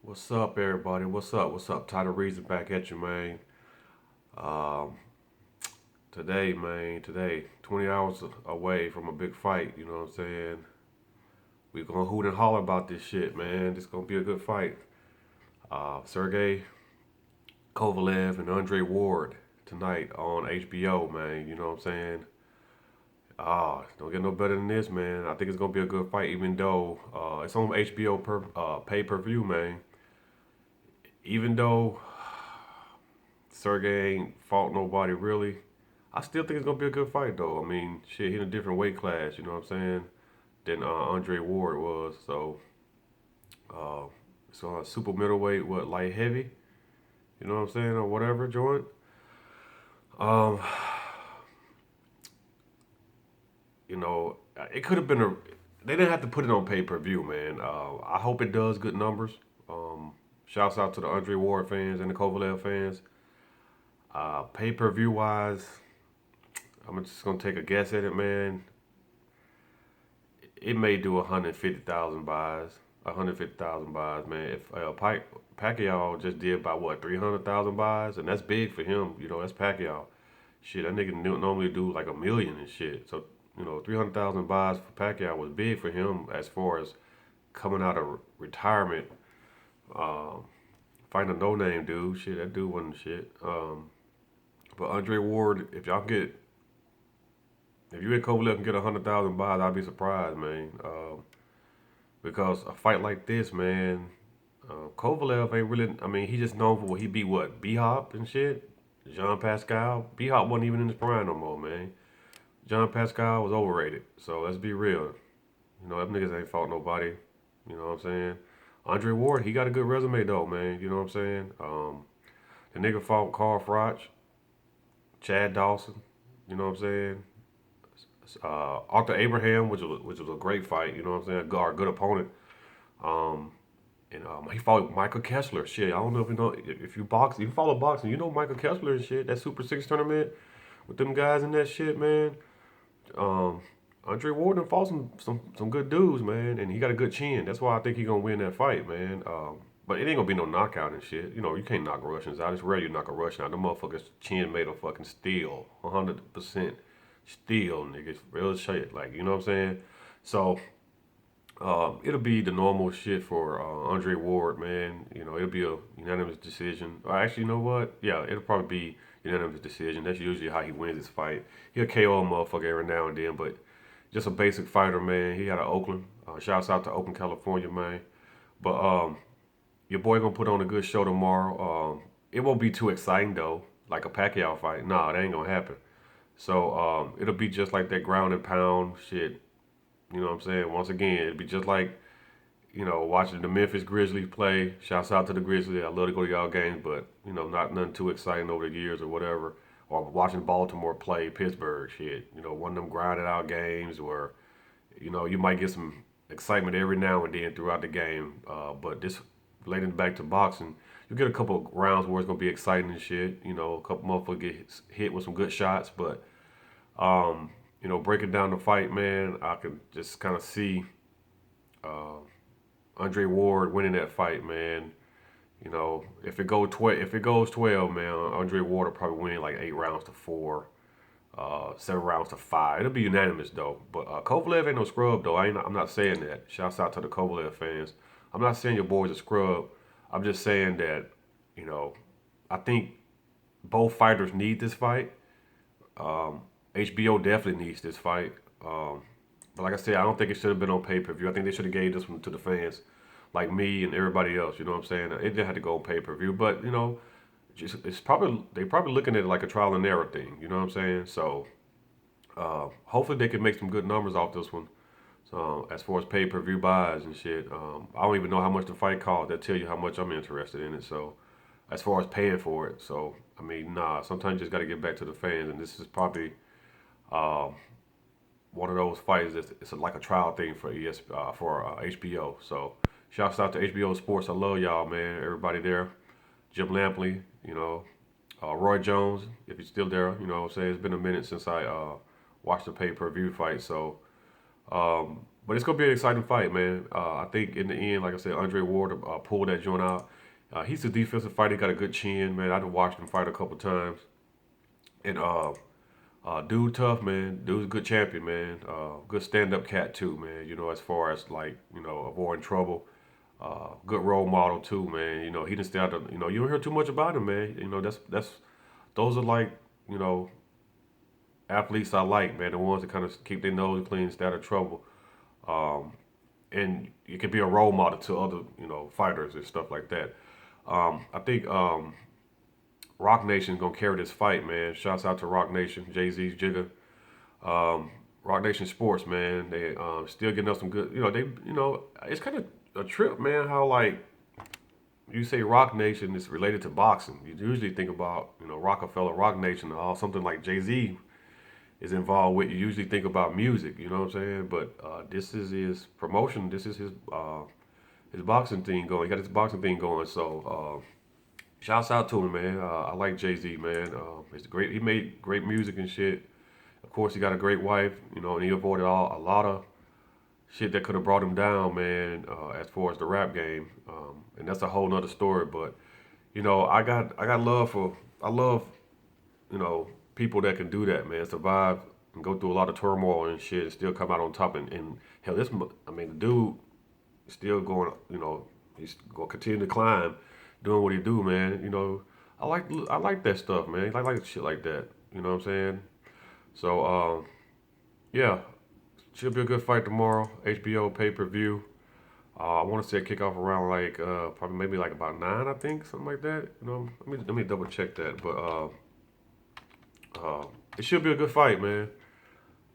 What's up, everybody? What's up? What's up? Tyler Reason back at you, man. Um, today, man, 20 hours away from a big fight, you know what I'm saying? We gonna hoot and holler about this shit, man. This gonna be a good fight. Sergey Kovalev and Andre Ward tonight on HBO, man. You know what I'm saying? Don't get no better than this, man. I think it's gonna be a good fight, even though it's on HBO pay per view, man. Even though Sergey ain't fought nobody really. I still think it's gonna be a good fight though. I mean, shit, he in a different weight class, you know what I'm saying, than Andre Ward was. So, uh, it's on a super middleweight, what light heavy, you know what I'm saying, or whatever joint. Um, it could have been a. They didn't have to put it on pay per view, man. I hope it does good numbers. Shouts out to the Andre Ward fans and the Kovalev fans. Pay per view wise, I'm just gonna take a guess at it, man. It may do 150,000 buys. 150,000 buys, man. If Pacquiao just did about what 300,000 buys, and that's big for him. You know, that's Pacquiao. Shit, that nigga normally do like a million and shit. So 300,000 buys for Pacquiao was big for him as far as coming out of retirement, um, fighting a no name dude. Shit, that dude wasn't shit. But Andre Ward, if you and Kovalev can get 100,000 buys, I'd be surprised, man. Because a fight like this, man, Kovalev ain't really. I mean, he just known for what he beat what B Hop and shit. Jean Pascal. B Hop wasn't even in his prime no more, man. John Pascal was overrated. So let's be real. Them niggas ain't fought nobody. You know what I'm saying? Andre Ward, he got a good resume though, man. You know what I'm saying? The nigga fought Carl Froch, Chad Dawson. You know what I'm saying? Arthur Abraham, which was a great fight. You know what I'm saying? A good opponent. Um, and he fought Michael Kessler. Shit, I don't know if you box, if you follow boxing, you know Michael Kessler and shit. That Super Six tournament with them guys and that shit, man. Um, Andre Ward fought some good dudes, man, and he got a good chin. That's why I think he gonna win that fight, man. But it ain't gonna be no knockout and shit. You can't knock Russians out. It's rare you knock a Russian out. The motherfuckers chin made of fucking steel, 100% steel, niggas, real shit. Like you know what I'm saying? So it'll be the normal shit for Andre Ward, man. It'll be a unanimous decision. Or actually, you know what? Yeah, it'll probably be unanimous decision. That's usually how he wins his fight. He'll KO a motherfucker every now and then, but just a basic fighter, man. He out of Oakland. Shouts out to Oakland, California, man. But your boy gonna put on a good show tomorrow. It won't be too exciting though, like a Pacquiao fight. Nah, that ain't gonna happen. So it'll be just like that ground and pound shit. You know what I'm saying? Once again, it'd be just like watching the Memphis Grizzlies play. Shouts out to the Grizzlies. I love to go to y'all games, but not nothing too exciting over the years or whatever. Or watching Baltimore play Pittsburgh, shit. One of them grinded out games where you might get some excitement every now and then throughout the game. But this relating back to boxing, you get a couple of rounds where it's gonna be exciting and shit. A couple motherfuckers get hit with some good shots, but breaking down the fight, man, I can just kind of see. Uh, Andre Ward winning that fight, man. If it goes 12, man, Andre Ward will probably win like 8 rounds to 4, 7 rounds to 5. It'll be unanimous though. But Kovalev ain't no scrub though. I'm not saying that. Shouts out to the Kovalev fans. I'm not saying your boy's a scrub. I'm just saying that you know I think both fighters need this fight. HBO definitely needs this fight. But like I said, I don't think it should have been on pay per view. I think they should have gave this one to the fans, like me and everybody else. You know what I'm saying? It didn't have to go on pay per view, but it's probably they probably looking at it like a trial and error thing. You know what I'm saying? So hopefully they can make some good numbers off this one. So as far as pay per view buys and shit, I don't even know how much the fight cost. That tell you how much I'm interested in it. So as far as paying for it, so I mean, nah. Sometimes you just got to get back to the fans, and this is probably um, one of those fights that's it's like a trial thing for HBO. So shouts out to HBO Sports. I love y'all, man. Everybody there. Jim Lampley, Roy Jones, if he's still there. What I'm saying, it's been a minute since I watched the pay per view fight. So, But it's gonna be an exciting fight, man. I think in the end, like I said, Andre Ward pulled that joint out. He's a defensive fighter. He got a good chin, man. I've watched him fight a couple times, and dude tough, man. Dude's a good champion, man. Good stand up cat too, man. You know, as far as like avoiding trouble. Good role model too, man. You know, he didn't stay out. You don't hear too much about him, man. You know, that's those are like you know athletes I like, man. The ones that kind of keep their nose clean, stay out of trouble. Um, and you can be a role model to other, fighters and stuff like that. I think Roc Nation's gonna carry this fight, man. Shouts out to Roc Nation, Jay Z's Jigga, Roc Nation Sports, man. They still getting us some good, it's kind of a trip, man. How like you say Roc Nation is related to boxing. You usually think about, Rockefeller, Roc Nation, or something like Jay Z is involved with. You usually think about music, you know what I'm saying? But this is his promotion. This is his boxing thing going. He got his boxing thing going. So shouts out to him, man. I like Jay Z, man. It's great. He made great music and shit. Of course, he got a great wife, and he avoided a lot of shit that could have brought him down, man. As far as the rap game, and that's a whole nother story. But I got love for I love people that can do that, man. Survive and go through a lot of turmoil and shit and still come out on top. And hell, the dude is still going, he's going to continue to climb, doing what he do, man. I like that stuff, man. I like shit like that. You know what I'm saying? So, yeah, should be a good fight tomorrow. HBO pay-per-view. I want to say kick off around like probably maybe like about 9, I think, something like that. Let me double check that. But uh, it should be a good fight, man.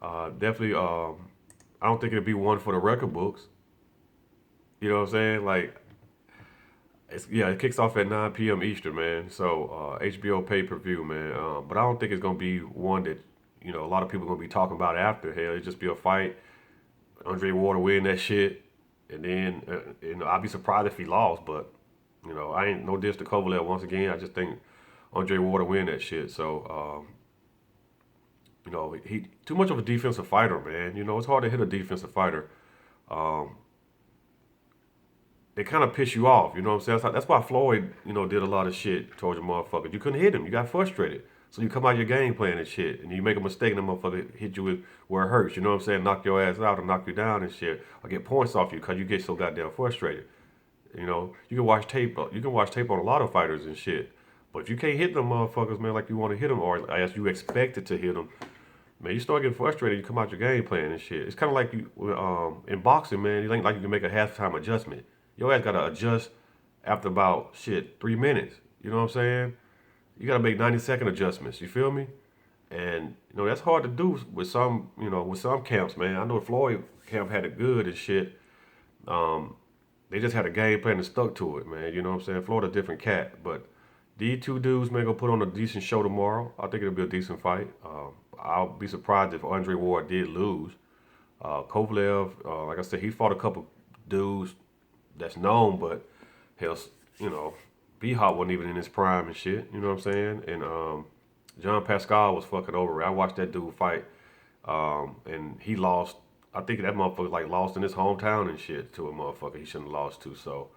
Definitely. I don't think it'll be one for the record books. You know what I'm saying? Like, it kicks off at 9 p.m. Eastern, man. So HBO pay per view, man. But I don't think it's gonna be one that a lot of people are gonna be talking about after. Hell, it just be a fight. Andre Ward win that shit, and then I'd be surprised if he lost. But I ain't no diss to Kovalev once again. I just think Andre Ward win that shit. So he too much of a defensive fighter, man. It's hard to hit a defensive fighter. Um, they kind of piss you off. You know what I'm saying? That's why Floyd, did a lot of shit towards the motherfucker. You couldn't hit him. You got frustrated. So you come out your game plan and shit, and you make a mistake, and the motherfucker hit you with where it hurts. You know what I'm saying? Knock your ass out or knock you down and shit, or get points off you because you get so goddamn frustrated. You can watch tape. You can watch tape on a lot of fighters and shit. But if you can't hit them motherfuckers, man, like you want to hit them, or as you expected to hit them, man, you start getting frustrated. You come out your game plan and shit. It's kind of like you in boxing, man. You think like you can make a halftime adjustment. Your ass gotta adjust after about 3 minutes. You know what I'm saying? You gotta make 90-second adjustments. You feel me? And that's hard to do with some camps, man. I know Floyd camp had it good and shit. Um, they just had a game plan and stuck to it, man. You know what I'm saying? Florida different cat, but these two dudes, man, gonna put on a decent show tomorrow. I think it'll be a decent fight. I'll be surprised if Andre Ward did lose. Kovalev, like I said, he fought a couple dudes that's known, but hell, you know, B Hop wasn't even in his prime and shit. You know what I'm saying? And John Pascal was fucking over it. I watched that dude fight, and he lost. I think that motherfucker like lost in his hometown and shit to a motherfucker he shouldn't have lost to. So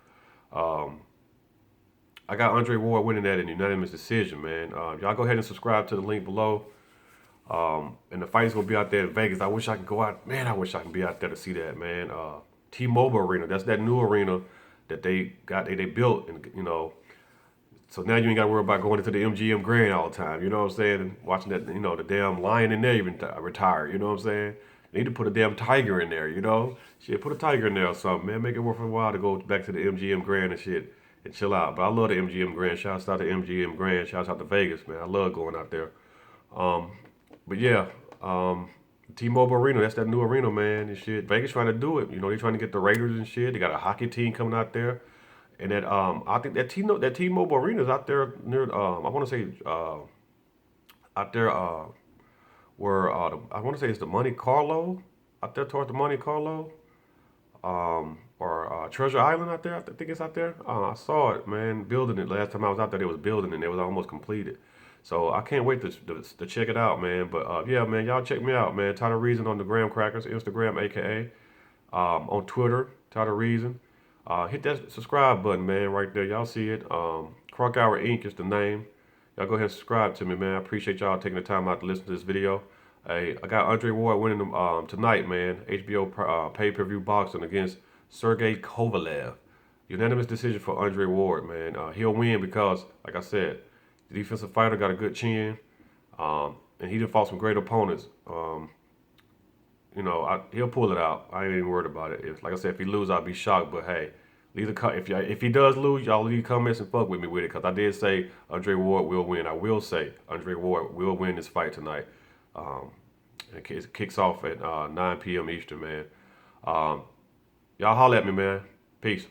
um, I got Andre Ward winning that in unanimous decision, man. Y'all go ahead and subscribe to the link below. And the fight's gonna be out there in Vegas. I wish I could go out. Man, I wish I could be out there to see that, man. T-Mobile Arena. That's that new arena that they got. They built, and so now you ain't got to worry about going into the MGM Grand all the time. You know what I'm saying? And watching that, the damn lion in there even retire. You know what I'm saying? They need to put a damn tiger in there. Shit, put a tiger in there or something, man. Make it worth a while to go back to the MGM Grand and shit and chill out. But I love the MGM Grand. Shouts out to MGM Grand. Shouts out to Vegas, man. I love going out there. Um, but yeah, T-Mobile Arena, that's that new arena, man, and shit. Vegas trying to do it. They trying to get the Raiders and shit. They got a hockey team coming out there. And that I think that T-Mobile Arena is out there near I want to say out there where I want to say it's the Monte Carlo out there towards the Monte Carlo or Treasure Island out there. I think it's out there. I saw it, man, building it last time I was out there. They was building it. It was almost completed. So I can't wait to check it out, man. But yeah, man, y'all check me out, man. Tyler Reason on the Graham Crackers, Instagram, aka. on Twitter, Title Reason. Hit that subscribe button, man, right there. Y'all see it. Crunk Hour Inc. is the name. Y'all go ahead and subscribe to me, man. I appreciate y'all taking the time out to listen to this video. Hey, I got Andre Ward winning tonight, man. HBO pay-per-view boxing against Sergey Kovalev. Unanimous decision for Andre Ward, man. He'll win because, like I said, the defensive fighter got a good chin, and he done fought some great opponents. He'll pull it out. I ain't even worried about it. Like I said, if he lose, I'll be shocked. But hey, if he does lose, y'all leave comments and fuck with me with it. Because I did say Andre Ward will win. I will say Andre Ward will win this fight tonight. Um, it kicks off at 9 p.m. Eastern, man. Y'all holler at me, man. Peace.